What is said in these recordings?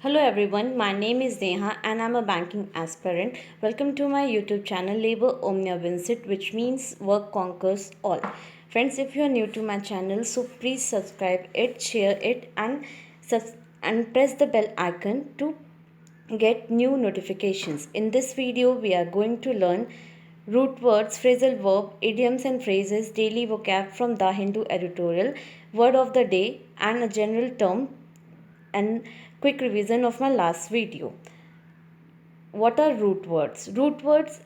Hello everyone, my name is Neha and I'm a banking aspirant. Welcome to my YouTube channel Labor Omnia Vincit, which means work conquers all. Friends, if you are new to my channel, so please subscribe it, share it and press the bell icon to get new notifications. In this video, we are going to learn root words, phrasal verb, idioms and phrases, daily vocab from The Hindu editorial, word of the day and a general term and quick revision of my last video. What are root words? Root words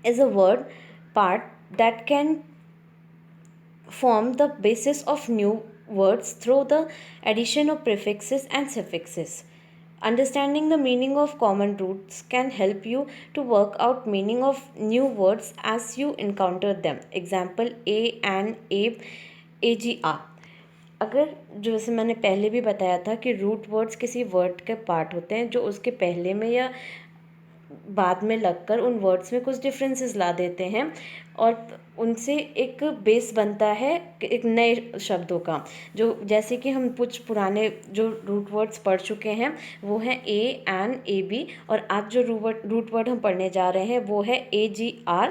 is a word part that can form the basis of new words through the addition of prefixes and suffixes. Understanding the meaning of common roots can help you to work out meaning of new words as you encounter them. Example a and AGR. अगर जो जैसे मैंने पहले भी बताया था कि root words किसी वर्ड के पार्ट होते हैं जो उसके पहले में या बाद में लगकर उन वर्ड्स में कुछ डिफरेंसेस ला देते हैं और उनसे एक बेस बनता है एक नए शब्दों का। जो जैसे कि हम कुछ पुराने जो रूट वर्ड्स पढ़ चुके हैं वो हैं ए एन ए बी, और आज जो रूट वर्ड हम पढ़ने जा रहे हैं वो है AGR।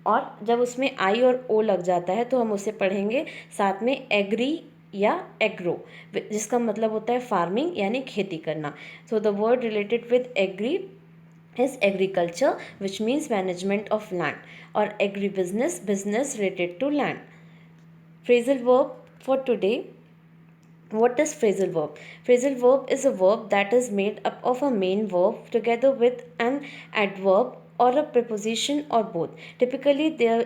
और जब उसमें आई और ओ लग जाता है तो हम उसे पढ़ेंगे साथ में एग्री या एग्रो, जिसका मतलब होता है फार्मिंग यानी खेती करना। So the word related with agri is agriculture, which means management of land, or agribusiness, business related to land. Phrasal verb for today. What is phrasal verb? Phrasal verb is a verb that is made up of a main verb together with an adverb or a preposition or both. Typically, their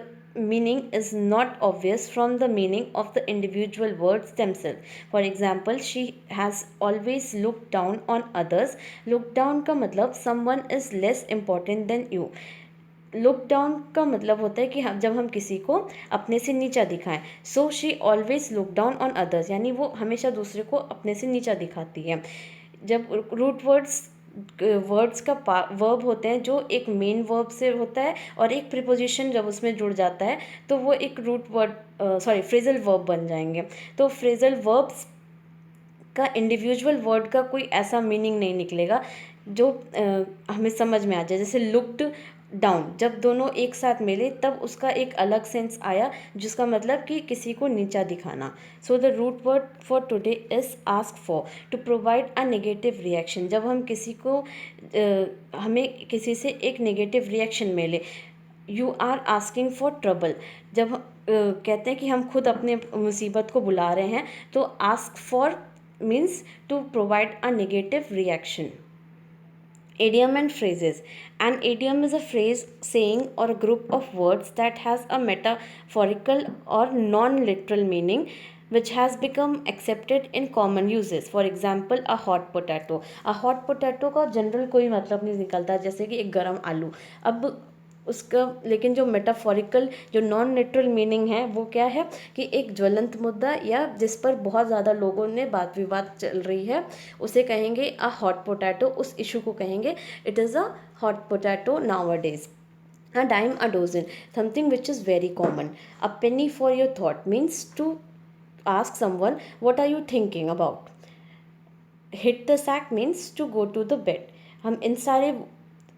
meaning is not obvious from the meaning of the individual words themselves. For example, she has always looked down on others. Look down का मतलब someone is less important than you. Look down का मतलब होता है कि जब हम किसी को अपने से नीचा दिखाएं। So she always look down on others, यानी वो हमेशा दूसरे को अपने से नीचा दिखाती है। जब रूट वर्ड्स का वर्ब होते हैं जो एक मेन वर्ब से होता है और एक प्रीपोजिशन जब उसमें जुड़ जाता है तो वो एक फ्रेजल वर्ब बन जाएंगे। तो फ्रेजल वर्ब्स का इंडिविजुअल वर्ड का कोई ऐसा मीनिंग नहीं निकलेगा जो हमें समझ में आ जाए। जैसे लुक्ड डाउन, जब दोनों एक साथ मिले तब उसका एक अलग सेंस आया जिसका मतलब कि किसी को नीचा दिखाना। So the root word for today is ask for, to provide a negative reaction. जब हम हमें किसी से एक नेगेटिव रिएक्शन मिले, you are asking for trouble, जब कहते हैं कि हम खुद अपने मुसीबत को बुला रहे हैं तो ask for means to provide a negative reaction. Idiom and phrases. An idiom is a phrase, saying, or a group of words that has a metaphorical or non-literal meaning which has become accepted in common uses. For example, a hot potato. A hot potato का general कोई मतलब नहीं निकलता, जैसे कि एक गर्म आलू। अब उसका लेकिन जो मेटाफोरिकल जो नॉन लिटरल मीनिंग है वो क्या है कि एक ज्वलंत मुद्दा या जिस पर बहुत ज़्यादा लोगों ने बात विवाद चल रही है उसे कहेंगे अ हॉट पोटैटो, उस इशू को कहेंगे it is a hot potato nowadays. A dime a dozen, something which is very common. A penny for your thought means to ask someone what are you thinking about. Hit the sack means to go to the bed. हम इन सारे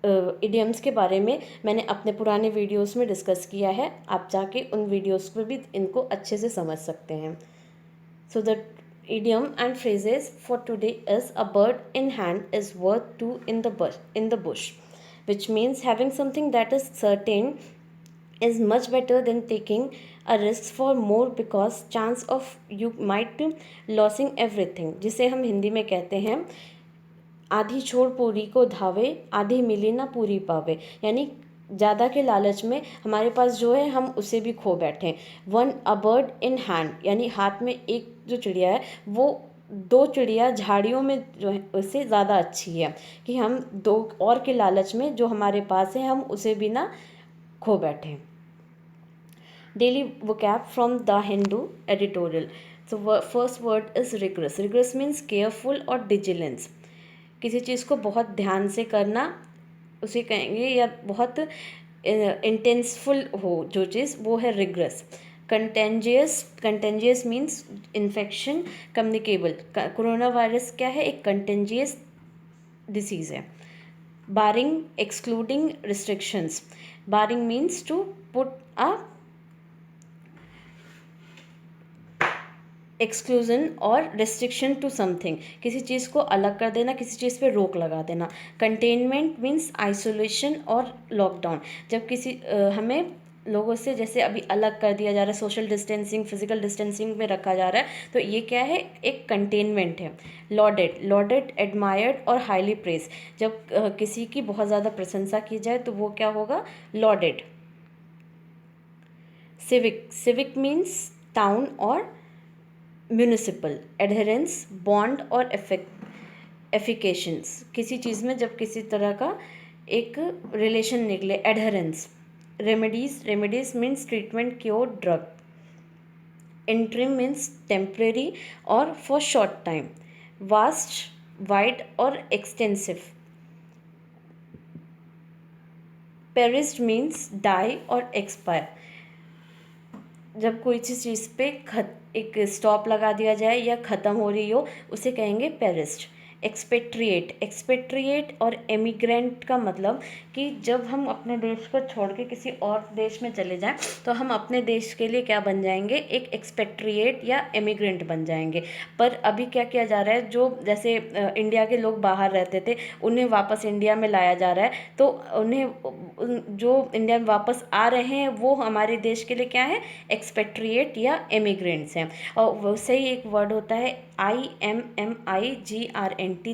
idioms के बारे में मैंने अपने पुराने videos में discuss किया है, आप जाके उन वीडियोस पर भी इनको अच्छे से समझ सकते हैं। So the idiom and phrases for today is a bird in hand is worth two in the bush, which means having something that is certain is much better than taking a risk for more because chance of you might losing everything, जिसे हम हिंदी में कहते हैं आधी छोड़ पूरी को धावे, आधी मिली ना पूरी पावे। यानी ज़्यादा के लालच में हमारे पास जो है हम उसे भी खो बैठें। One a bird in hand, यानी हाथ में एक जो चिड़िया है वो दो चिड़िया झाड़ियों में जो है उससे ज़्यादा अच्छी है कि हम दो और के लालच में जो हमारे पास है हम उसे भी ना खो बैठें। Daily vocab from the Hindu editorial. So first word is regress. Regress means careful और डिजिलेंस, किसी चीज़ को बहुत ध्यान से करना उसे कहेंगे, या बहुत इंटेंसफुल हो जो चीज़ वो है regress. Contagious means infection communicable. Corona virus क्या है, एक कंटेंजियस डिसीज़ है। Barring, excluding, restrictions. Barring means to put a exclusion और रिस्ट्रिक्शन टू समथिंग, किसी चीज़ को अलग कर देना, किसी चीज़ पे रोक लगा देना। कंटेनमेंट मीन्स आइसोलेशन और लॉकडाउन, जब किसी हमें लोगों से जैसे अभी अलग कर दिया जा रहा है, सोशल डिस्टेंसिंग, फिजिकल डिस्टेंसिंग में रखा जा रहा है, तो ये क्या है, एक कंटेनमेंट है। लॉडेड, लॉडेड, एडमायर्ड और हाईली प्रेज, जब किसी की बहुत ज़्यादा प्रशंसा की जाए तो वो क्या होगा, loaded. Civic, civic means town और म्यूनिसिपल। एडहेरेंस, बॉन्ड और एफिकेशंस, किसी चीज़ में जब किसी तरह का एक रिलेशन निकले, adherence. Remedies, remedies means treatment, cure, drug. Interim means temporary और for short time. Vast, wide और एक्सटेंसिव। पेरिस्ड मीन्स डाई और एक्सपायर, जब कोई चीज़ पे एक स्टॉप लगा दिया जाए या ख़त्म हो रही हो, उसे कहेंगे पेरिस्ट। एक्सपेट्रिएट, एक्सपेट्रिएट और एमिग्रेंट का मतलब कि जब हम अपने देश को छोड़ के किसी और देश में चले जाएं तो हम अपने देश के लिए क्या बन जाएंगे, एक एक्सपेट्रिएट या एमिग्रेंट बन जाएंगे। पर अभी क्या किया जा रहा है, जो जैसे इंडिया के लोग बाहर रहते थे उन्हें वापस इंडिया में लाया जा रहा है, तो जो इंडिया में वापस आ रहे हैं वो हमारे देश के लिए क्या है, एक्सपेट्रिएट या एमिग्रेंट्स हैं। और वैसे ही एक वर्ड होता है IMMIGRNT,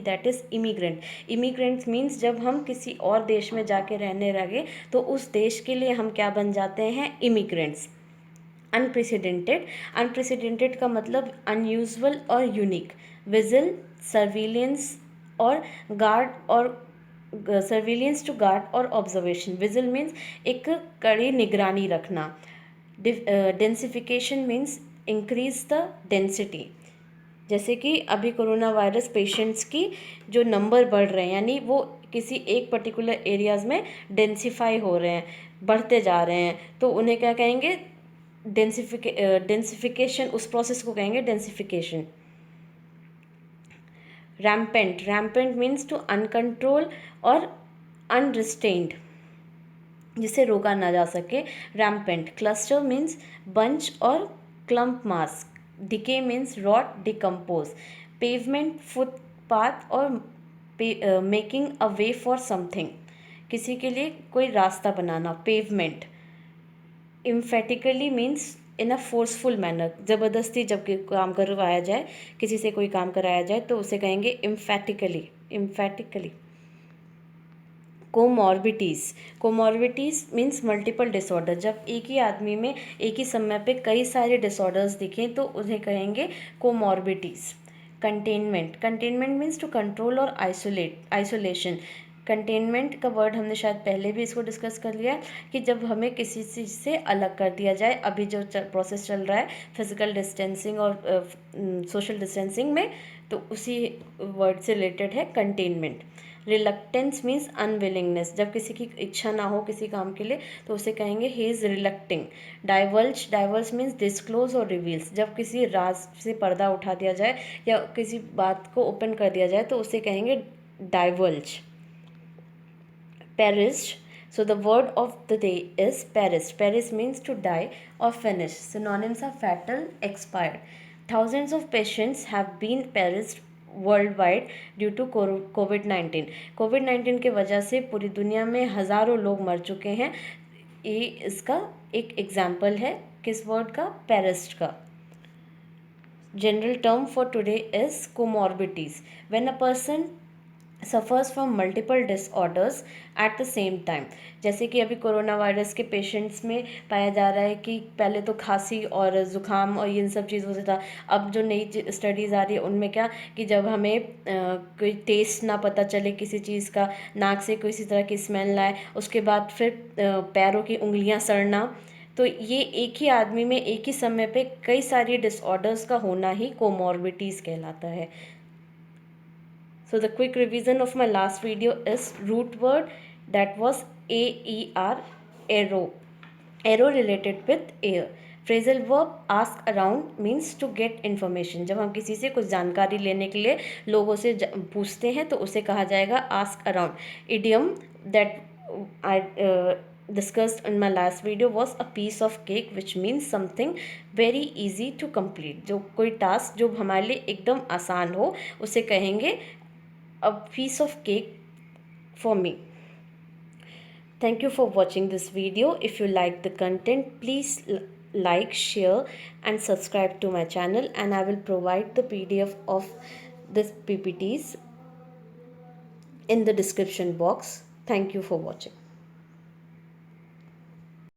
that is immigrant. Immigrants means जब हम किसी और देश में जाके रहने लगे तो उस देश के लिए हम क्या बन जाते हैं, इमिग्रेंट्स। अनप्रेसिडेंटेड, अनप्रेसिडेंटेड का मतलब अनयूजुअल और यूनिक। विजिल, सर्विलेंस और गार्ड और सर्विलेंस टू गार्ड और ऑब्जर्वेशन। विजिल मीन्स एक कड़ी निगरानी रखना। Densification means increase the density, जैसे कि अभी कोरोना वायरस पेशेंट्स की जो नंबर बढ़ रहे हैं, यानी वो किसी एक पर्टिकुलर एरियाज़ में डेंसिफाई हो रहे हैं, बढ़ते जा रहे हैं, तो उन्हें क्या कहेंगे, डेंसिफिकेशन, उस प्रोसेस को कहेंगे densification. Rampant, rampant means to uncontrol और अनरिस्टेन्ड, जिसे रोका ना जा सके, रैम्पेंट। क्लस्टर मीन्स बंच और clump mass. Decay means rot, decompose. Pavement, footpath और making a way for something, किसी के लिए कोई रास्ता बनाना, pavement. Emphatically means in a forceful manner, ज़बरदस्ती जब काम करवाया जाए, किसी से कोई काम कराया जाए तो उसे कहेंगे इम्फेटिकली, इम्फेटिकली। कोमॉर्बिटीज़, कोमॉर्बिटीज़ मीन्स मल्टीपल डिसऑर्डर, जब एक ही आदमी में एक ही समय पे कई सारे डिसऑर्डर्स दिखें तो उन्हें कहेंगे comorbidities. Containment, containment means to control और आइसोलेशन। कंटेनमेंट का वर्ड हमने शायद पहले भी इसको डिस्कस कर लिया कि जब हमें किसी चीज़ से अलग कर दिया जाए, अभी जो प्रोसेस चल रहा है फिजिकल डिस्टेंसिंग और सोशल डिस्टेंसिंग में, तो उसी वर्ड से रिलेटेड है कंटेनमेंट। रिलक्टेंस मीन्स अनविलिंगनेस, जब किसी की इच्छा ना हो किसी काम के लिए तो उसे कहेंगे he is रिलक्टिंग। Divulge, divulge means disclose और रिवील्स, जब किसी राज से पर्दा उठा दिया जाए या किसी बात को ओपन कर दिया जाए तो उसे कहेंगे divulge. Perished, so the word of the day is perished. Perish means to die or finish. Synonyms are fatal, expired. Thousands of patients have been perished world due to कोविड-19। कोविड-19 के वजह से पूरी दुनिया में हज़ारों लोग मर चुके हैं। ये इसका एक एग्जाम्पल है, किस वर्ड का, पेरिस्ट का। General term for today is comorbidities, when a person suffers from multiple disorders at the same time. जैसे कि अभी कोरोना वायरस के पेशेंट्स में पाया जा रहा है कि पहले तो खांसी और ज़ुकाम और इन सब चीज़ों से था, अब जो नई स्टडीज़ आ रही है उनमें क्या कि जब हमें कोई टेस्ट ना पता चले किसी चीज़ का, नाक से किसी तरह की स्मेल ना आए, उसके बाद फिर पैरों की उंगलियां सड़ना, तो ये एक ही आदमी में एक ही समय पे कई सारी डिसऑर्डर्स का होना ही कोमॉर्बिटीज़ कहलाता है। So the quick revision of my last video is root word, that was AER, arrow, arrow related with air. Phrasal verb ask around means to get information. जब हम किसी से कुछ जानकारी लेने के लिए लोगों से पूछते हैं तो उसे कहा जाएगा ask around. Idiom that I discussed in my last video was a piece of cake, which means something very easy to complete। जो कोई टास्क जो हमारे लिए एकदम आसान हो उसे कहेंगे a piece of cake for me। Thank you for watching this video. If you like the content, please like, share and subscribe to my channel, and I will provide the PDF of this PPTs in the description box. Thank you for watching.